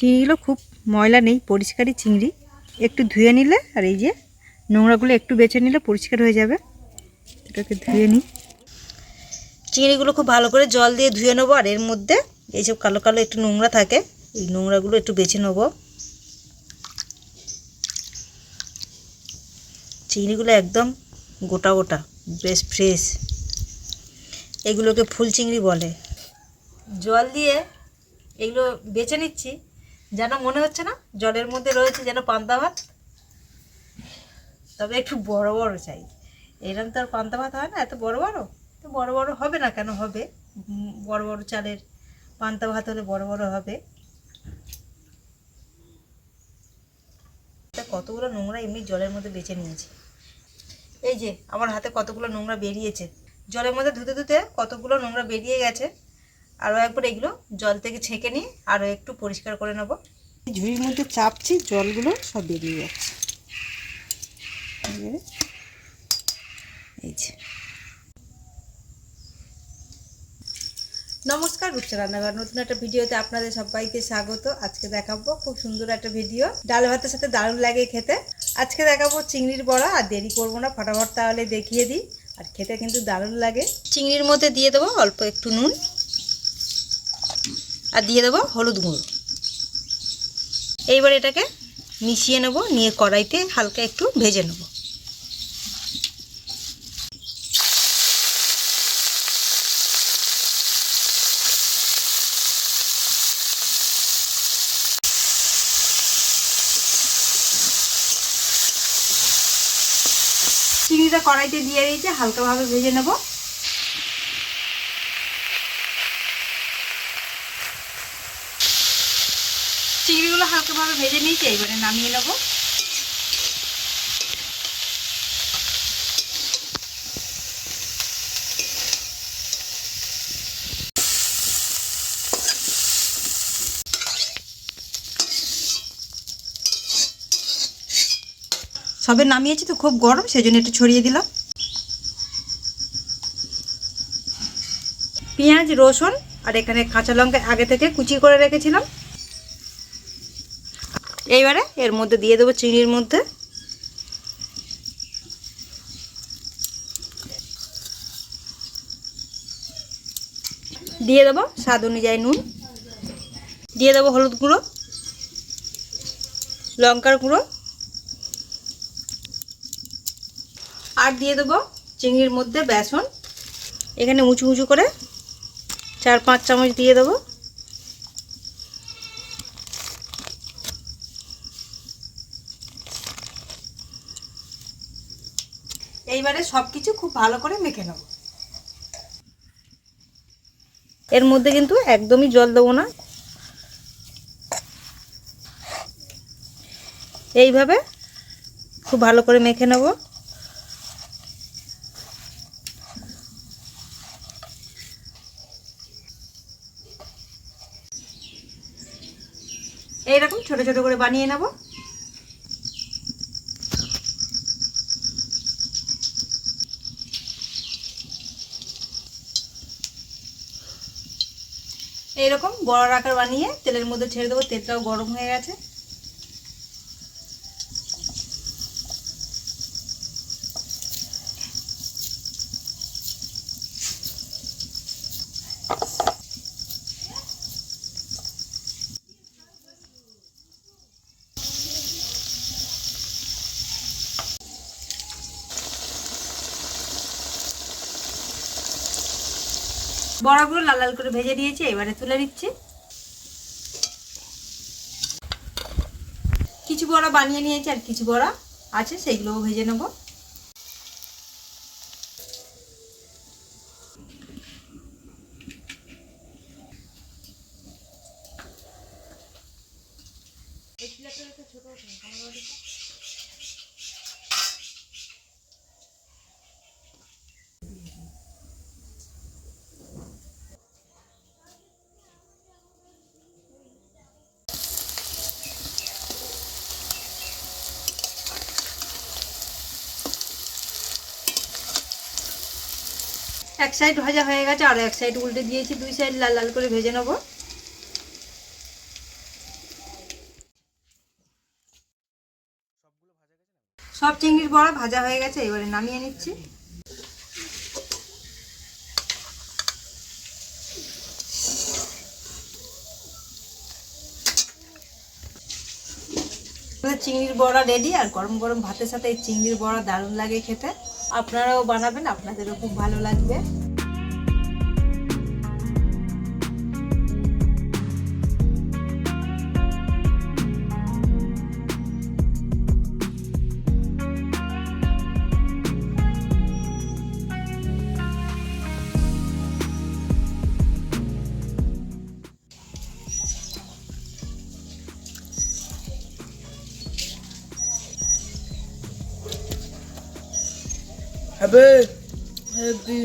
চিংড়িগুলো খুব ময়লা নেই, পরিষ্কারই চিংড়ি। একটু ধুয়ে নিলে আর এই যে নোংরাগুলো একটু বেছে নিলে পরিষ্কার হয়ে যাবে। এটাকে ধুয়ে নিই। চিংড়িগুলো খুব ভালো করে জল দিয়ে ধুয়ে নেবো। আর এর মধ্যে এইসব কালো কালো একটু নোংরা থাকে, এই নোংরাগুলো একটু বেছে নেবো। চিংড়িগুলো একদম গোটা গোটা, বেশ ফ্রেশ। এগুলোকে ফুল চিংড়ি বলে। জল দিয়ে এগুলো বেছে নিচ্ছি, যেন মনে হচ্ছে না জলের মধ্যে রয়েছে যেন পান্তা ভাত, তবে একটু বড় বড় চাই। এরকম তো আর পান্তা ভাত হয় না এত বড় বড়, তো বড় বড় হবে না কেন, হবে। বড় বড় চালের পান্তা ভাত হলে বড় বড় হবে। কতগুলো নোংরা এমনি জলের মধ্যে বেছে নিয়েছি। এই যে আমার হাতে কতগুলো নোংরা বেরিয়েছে, জলের মধ্যে ধুতে ধুতে কতগুলো নোংরা বেরিয়ে গেছে। আরও একবার এগুলো জল থেকে ছেঁকে নিয়ে আরও একটু পরিষ্কার করে নেব। ঝুড়ির মধ্যে চাপছি, জলগুলো সব বেরিয়ে যাচ্ছে। এই যে নমস্কার, রূপসা রান্নাঘর নতুন একটা ভিডিওতে আপনাদের সবাইকে স্বাগত। আজকে দেখাবো খুব সুন্দর একটা ভিডিও, ডাল ভাতের সাথে দারুণ লাগে খেতে। আজকে দেখাবো চিংড়ির বড়া। আর দেরি করবো না, ফটাফট তাহলে দেখিয়ে দিই। আর খেতে কিন্তু দারুণ লাগে। চিংড়ির মধ্যে দিয়ে দেবো অল্প একটু নুন, আর দিয়ে দেবো হলুদ গুঁড়ো। এইবার এটাকে মিশিয়ে নেব, নিয়ে কড়াইতে হালকা একটু ভেজে নেব। চিংড়িটা কড়াইতে দিয়ে দিয়েছে, হালকাভাবে ভেজে নেব। চিংড়িগুলো হালকাভাবে ভেজে নিয়েছি, এবারে নামিয়ে নেব। সবে নামিয়েছি তো, খুব গরম, সেই জন্য একটু ছড়িয়ে দিলাম। পেঁয়াজ, রসুন আর এখানে কাঁচা লঙ্কা আগে থেকে কুচি করে রেখেছিলাম। এইবারে এর মধ্যে দিয়ে দেবো চিংড়ির মধ্যে। দিয়ে দেবো স্বাদ অনুযায়ী নুন, দিয়ে দেবো হলুদ গুঁড়ো, লঙ্কার গুঁড়ো, আর দিয়ে দেবো চিংড়ির মধ্যে বেসন। এখানে উঁচু উঁচু করে 4-5 চামচ দিয়ে দেবো। এইবারে সব কিছু খুব ভালো করে মেখে নেব। এর মধ্যে কিন্তু একদমই জল দেবো না, এইভাবে খুব ভালো করে মেখে নেব। এইরকম ছোট ছোট করে বানিয়ে নেব। এইরকম বড় আকার বানিয়ে তেলের মধ্যে ছেড়ে দেবো। তেলটাও গরম হয়ে গেছে। বড়াগুলো লাল লাল করে ভেজে নিয়েছি, এবারে তুলে নিচ্ছি। কিছু বড়া বানিয়ে নিয়েছি আর কিছু বড়া আছে, সেইগুলোও ভেজে নেব। এক সাইড ভাজা হয়ে গেছে, আর এক সাইড উল্টে দিয়েছি, দুই সাইড লাল লাল করে ভেজে নেব। সব চিংড়ির বড়া ভাজা হয়ে গেছে, এবারে নামিয়ে নিচ্ছি। চিংড়ির বড়া রেডি। আর গরম গরম ভাতের সাথে এই চিংড়ির বড়া দারুণ লাগে খেতে। আপনারাও বানাবেন, আপনাদেরও খুব ভালো লাগবে। Happy